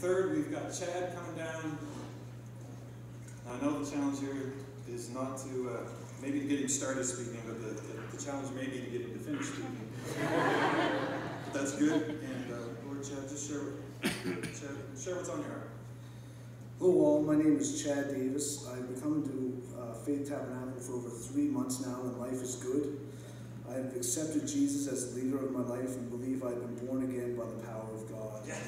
third, we've got Chad coming down. I know the challenge here is not to, maybe to get him started speaking, but the challenge may be to get him to finish speaking. But that's good, and Lord Chad, just share what's on your heart. Hello all, my name is Chad Davis. I've been coming to Faith Tabernacle for over 3 months now, and life is good. I have accepted Jesus as the leader of my life and believe I've been born again by the power of God. Yeah.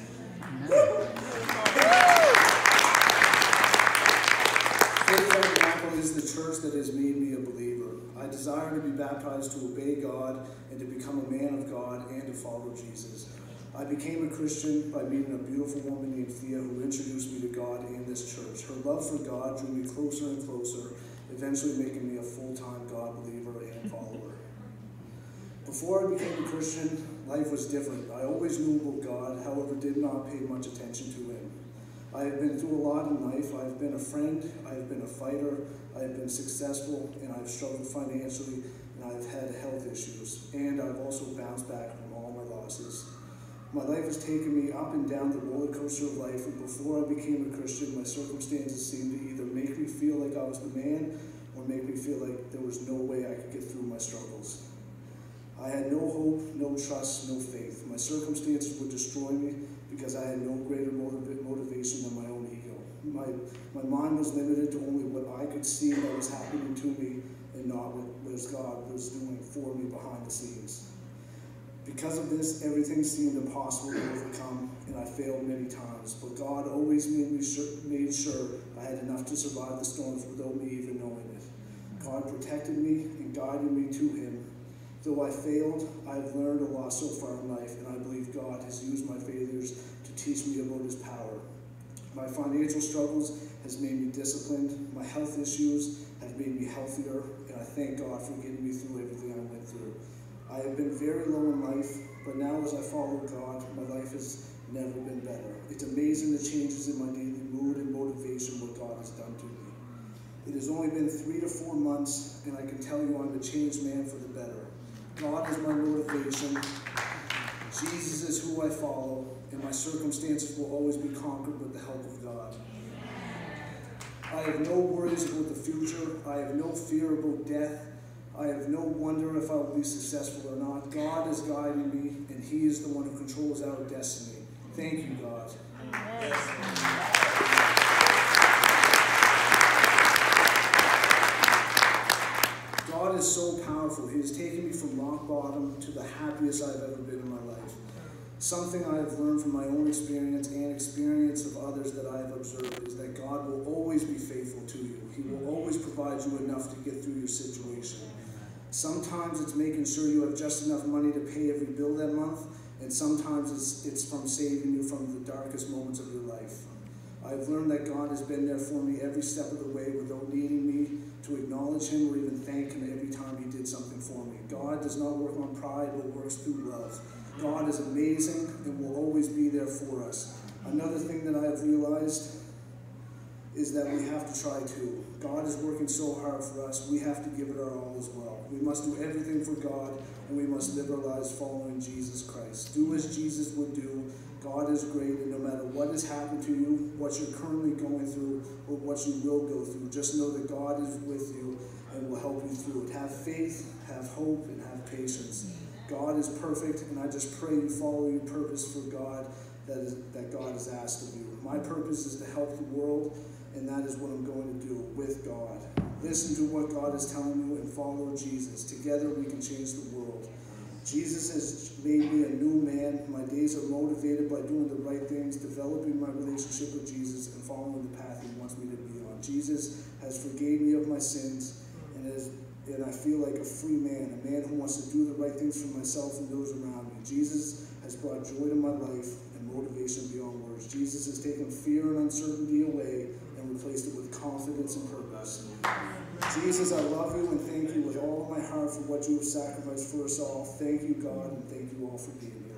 Faith Tabernacle is the church that has made me a believer. I desire to be baptized to obey God and to become a man of God and to follow Jesus. I became a Christian by meeting a beautiful woman named Thea who introduced me to God and this church. Her love for God drew me closer and closer, eventually making me a full-time God believer and follower. Before I became a Christian, life was different. I always knew about God, however did not pay much attention to Him. I have been through a lot in life. I have been a friend, I have been a fighter, I have been successful, and I have struggled financially, and I have had health issues, and I've also bounced back from all my losses. My life has taken me up and down the roller coaster of life, and before I became a Christian, my circumstances seemed to either make me feel like I was the man, or make me feel like there was no way I could get through my struggles. I had no hope, no trust, no faith. My circumstances would destroy me because I had no greater motivation than my own ego. My mind was limited to only what I could see that was happening to me and not what God was doing for me behind the scenes. Because of this, everything seemed impossible to overcome, and I failed many times. But God always made sure I had enough to survive the storms without me even knowing it. God protected me and guided me to Him. Though I failed, I have learned a lot so far in life, and I believe God has used my failures to teach me about His power. My financial struggles has made me disciplined. My health issues have made me healthier, and I thank God for getting me through everything I went through. I have been very low in life, but now as I follow God, my life has never been better. It's amazing the changes in my daily mood and motivation what God has done to me. It has only been 3 to 4 months, and I can tell you I'm a changed man for the better. God is my motivation, Jesus is who I follow, and my circumstances will always be conquered with the help of God. I have no worries about the future, I have no fear about death, I have no wonder if I will be successful or not. God is guiding me, and He is the one who controls our destiny. Thank you, God. God is so powerful. He has taken me from rock bottom to the happiest I've ever been in my life. Something I have learned from my own experience and experience of others that I have observed is that God will always be faithful to you. He will always provide you enough to get through your situation. Sometimes it's making sure you have just enough money to pay every bill that month, and sometimes it's from saving you from the darkest moments of your life. I've learned that God has been there for me every step of the way without needing me to acknowledge Him or even thank Him every time He did something for me. God does not work on pride, but works through love. God is amazing and will always be there for us. Another thing that I have realized is that we have to try too. God is working so hard for us, we have to give it our all as well. We must do everything for God, and we must live our lives following Jesus Christ. Do as Jesus would do. God is great, and no matter what has happened to you, what you're currently going through, or what you will go through, just know that God is with you and will help you through it. Have faith, have hope, and have patience. God is perfect, and I just pray you follow your purpose for God that God has asked of you. My purpose is to help the world, and that is what I'm going to do with God. Listen to what God is telling you and follow Jesus. Together we can change the world. Jesus has made me a new man. My days are motivated by doing the right things, developing my relationship with Jesus, and following the path He wants me to be on. Jesus has forgave me of my sins, and I feel like a free man, a man who wants to do the right things for myself and those around me. Jesus has brought joy to my life and motivation beyond words. Jesus has taken fear and uncertainty away and replaced it with confidence and purpose. Jesus, I love you and thank you with all of my heart for what you have sacrificed for us all. Thank you, God, and thank you all for being here.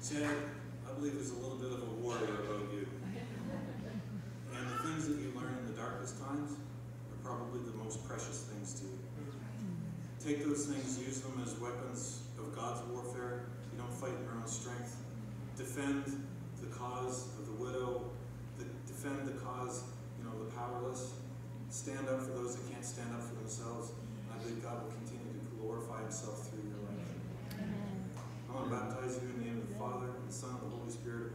Chad, I believe there's a little bit of a warrior about you. And the things that you learn in the darkest times, probably the most precious things to you. Take those things, use them as weapons of God's warfare. You don't fight in your own strength. Defend the cause of the widow. Defend the cause, the powerless. Stand up for those that can't stand up for themselves. I believe God will continue to glorify himself through your life. I want to baptize you in the name of the Father, and the Son, and the Holy Spirit.